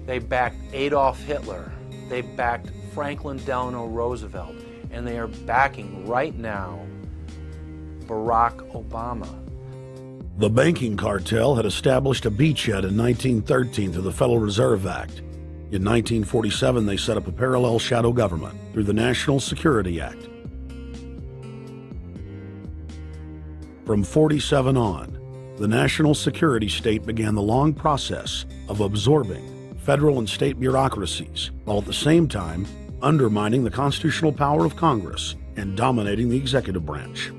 They backed Adolf Hitler. They backed Franklin Delano Roosevelt. And they are backing right now Barack Obama. The banking cartel had established a beachhead in 1913 through the Federal Reserve Act. In 1947, they set up a parallel shadow government through the National Security Act. From 47 on, the national security state began the long process of absorbing federal and state bureaucracies, while at the same time undermining the constitutional power of Congress and dominating the executive branch.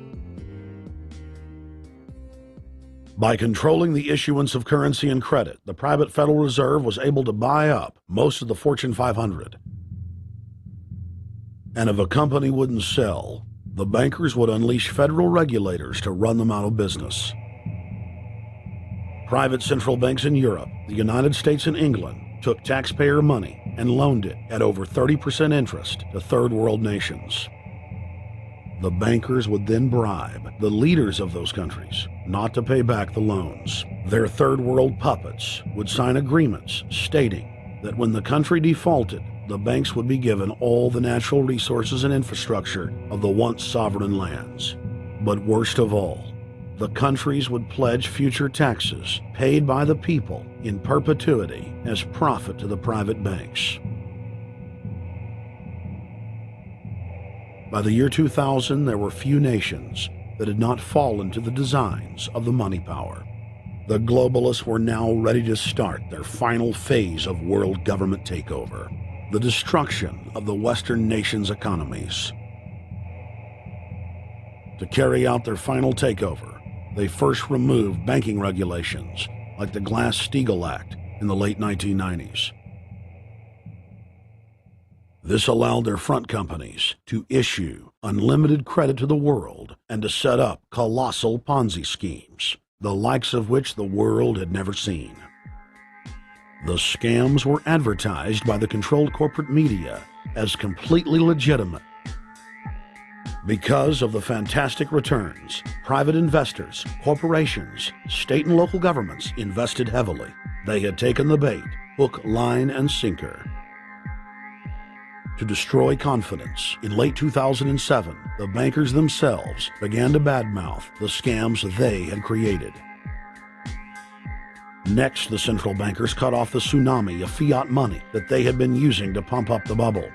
By controlling the issuance of currency and credit, the private Federal Reserve was able to buy up most of the Fortune 500. And if a company wouldn't sell, the bankers would unleash federal regulators to run them out of business. Private central banks in Europe, the United States, and England took taxpayer money and loaned it at over 30% interest to third world nations. The bankers would then bribe the leaders of those countries not to pay back the loans. Their third world puppets would sign agreements stating that when the country defaulted, the banks would be given all the natural resources and infrastructure of the once sovereign lands. But worst of all, the countries would pledge future taxes paid by the people in perpetuity as profit to the private banks. By the year 2000, there were few nations that had not fallen to the designs of the money power. The globalists were now ready to start their final phase of world government takeover, the destruction of the Western nations' economies. To carry out their final takeover, they first removed banking regulations like the Glass-Steagall Act in the late 1990s. This allowed their front companies to issue unlimited credit to the world and to set up colossal Ponzi schemes, the likes of which the world had never seen. The scams were advertised by the controlled corporate media as completely legitimate. Because of the fantastic returns, private investors, corporations, state and local governments invested heavily. They had taken the bait, hook, line, and sinker. To destroy confidence, in late 2007, the bankers themselves began to badmouth the scams they had created. Next, the central bankers cut off the tsunami of fiat money that they had been using to pump up the bubble.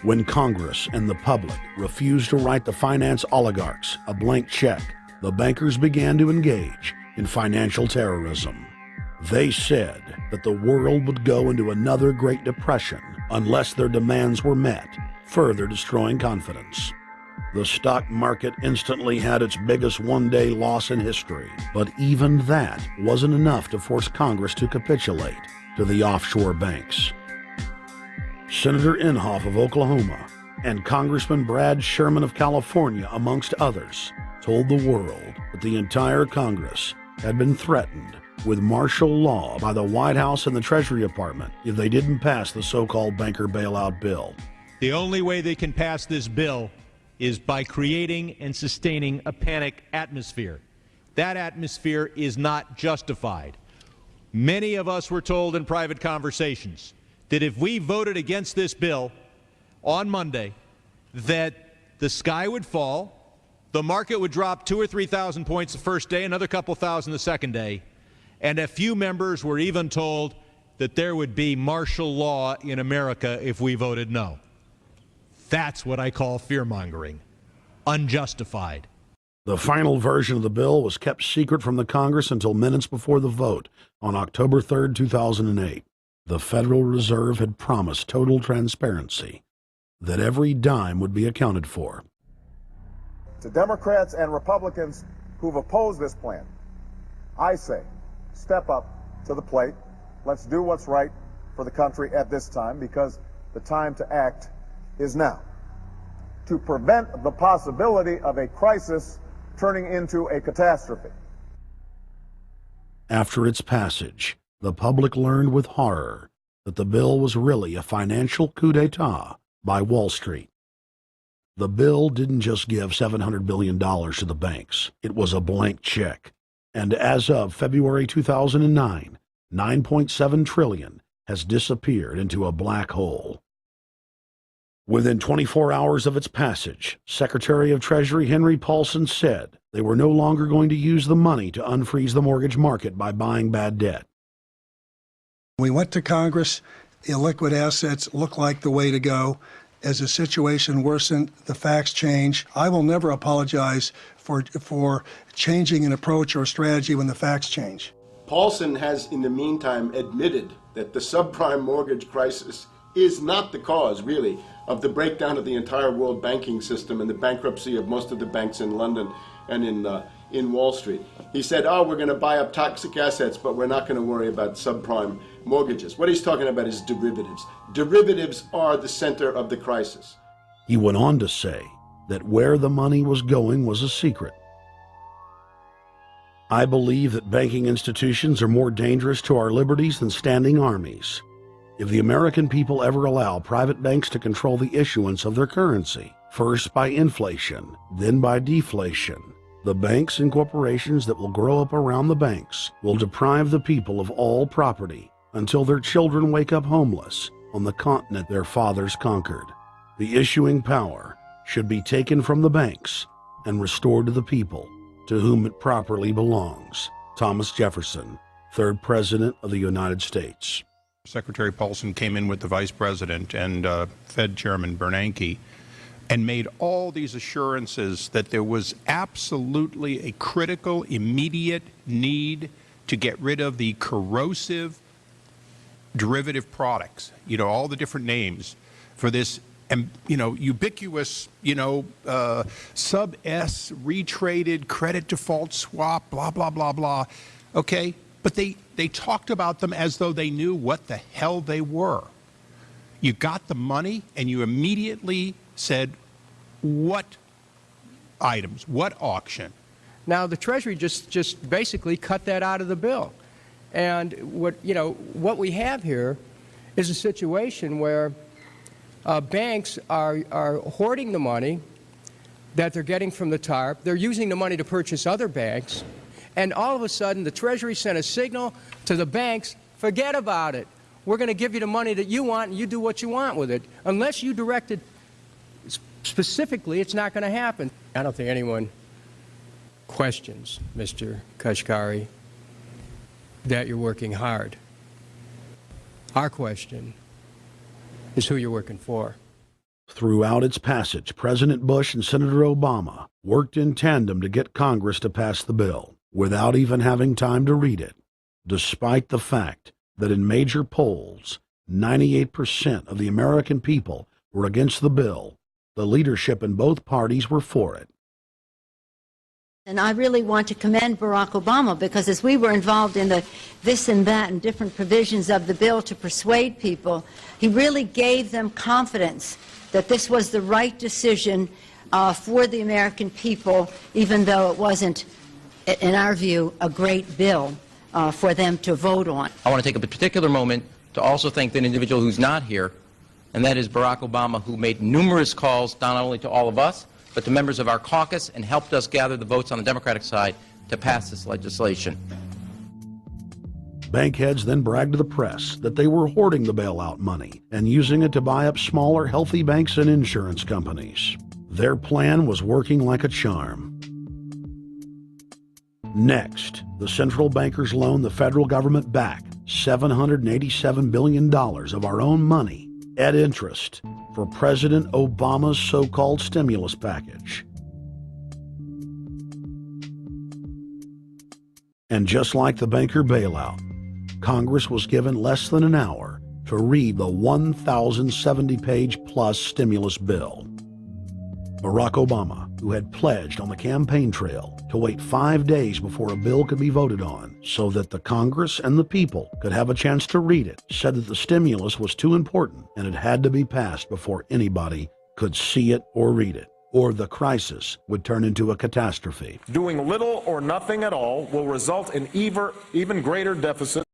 When Congress and the public refused to write the finance oligarchs a blank check, the bankers began to engage in financial terrorism. They said that the world would go into another Great Depression unless their demands were met, further destroying confidence. The stock market instantly had its biggest one-day loss in history, but even that wasn't enough to force Congress to capitulate to the offshore banks. Senator Inhofe of Oklahoma and Congressman Brad Sherman of California, amongst others, told the world that the entire Congress had been threatened with martial law by the White House and the Treasury Department if they didn't pass the so-called banker bailout bill. The only way they can pass this bill is by creating and sustaining a panic atmosphere. That atmosphere is not justified. Many of us were told in private conversations that if we voted against this bill on Monday, that the sky would fall, the market would drop 2,000 or 3,000 points the first day, another couple thousand the second day, and a few members were even told that there would be martial law in America if we voted no. That's what I call fear-mongering. Unjustified. The final version of the bill was kept secret from the Congress until minutes before the vote on October 3, 2008. The Federal Reserve had promised total transparency, that every dime would be accounted for. To Democrats and Republicans who've opposed this plan, I say, step up to the plate. Let's do what's right for the country at this time, because the time to act is now, to prevent the possibility of a crisis turning into a catastrophe. After its passage, the public learned with horror that the bill was really a financial coup d'etat by Wall Street. The bill didn't just give $700 billion to the banks. It was a blank check. And as of February 2009, $9.7 trillion has disappeared into a black hole. Within 24 hours of its passage, Secretary of Treasury Henry Paulson said they were no longer going to use the money to unfreeze the mortgage market by buying bad debt. We went to Congress. Illiquid assets look like the way to go. As the situation worsened, the facts change. I will never apologize for changing an approach or strategy when the facts change. Paulson has, in the meantime, admitted that the subprime mortgage crisis is not the cause, really, of the breakdown of the entire world banking system and the bankruptcy of most of the banks in London and in Wall Street. He said, oh, we're going to buy up toxic assets, but we're not going to worry about subprime mortgages. What he's talking about is derivatives. Derivatives are the center of the crisis. He went on to say that where the money was going was a secret. I believe that banking institutions are more dangerous to our liberties than standing armies. If the American people ever allow private banks to control the issuance of their currency, first by inflation, then by deflation, the banks and corporations that will grow up around the banks will deprive the people of all property until their children wake up homeless on the continent their fathers conquered. The issuing power should be taken from the banks and restored to the people, to whom it properly belongs. Thomas Jefferson, 3rd President of the United States. Secretary Paulson came in with the Vice President and Fed Chairman Bernanke and made all these assurances that there was absolutely a critical, immediate need to get rid of the corrosive derivative products, all the different names for this, ubiquitous, sub-S retraded credit default swap, blah, blah, blah, blah. Okay, but they talked about them as though they knew what the hell they were. You got the money and you immediately said, what items, what auction? Now, the Treasury just basically cut that out of the bill. And what we have here is a situation where banks are hoarding the money that they're getting from the TARP. They're using the money to purchase other banks. And all of a sudden, the Treasury sent a signal to the banks, forget about it. We're going to give you the money that you want, and you do what you want with it. Unless you direct it specifically, it's not going to happen. I don't think anyone questions, Mr. Kashkari, that you're working hard. Our question is who you're working for. Throughout its passage, President Bush and Senator Obama worked in tandem to get Congress to pass the bill without even having time to read it, despite the fact that in major polls, 98% of the American people were against the bill. The leadership in both parties were for it. And I really want to commend Barack Obama, because as we were involved in the this and that and different provisions of the bill to persuade people, he really gave them confidence that this was the right decision for the American people, even though it wasn't, in our view, a great bill for them to vote on. I want to take a particular moment to also thank the individual who's not here, and that is Barack Obama, who made numerous calls not only to all of us, but to members of our caucus, and helped us gather the votes on the Democratic side to pass this legislation. Bank heads then bragged to the press that they were hoarding the bailout money and using it to buy up smaller, healthy banks and insurance companies. Their plan was working like a charm. Next, the central bankers loaned the federal government back $787 billion of our own money at interest for President Obama's so-called stimulus package. And just like the banker bailout, Congress was given less than an hour to read the 1,070-page-plus stimulus bill. Barack Obama, who had pledged on the campaign trail to wait 5 days before a bill could be voted on so that the Congress and the people could have a chance to read it, said that the stimulus was too important and it had to be passed before anybody could see it or read it, or the crisis would turn into a catastrophe. Doing little or nothing at all will result in even greater deficit.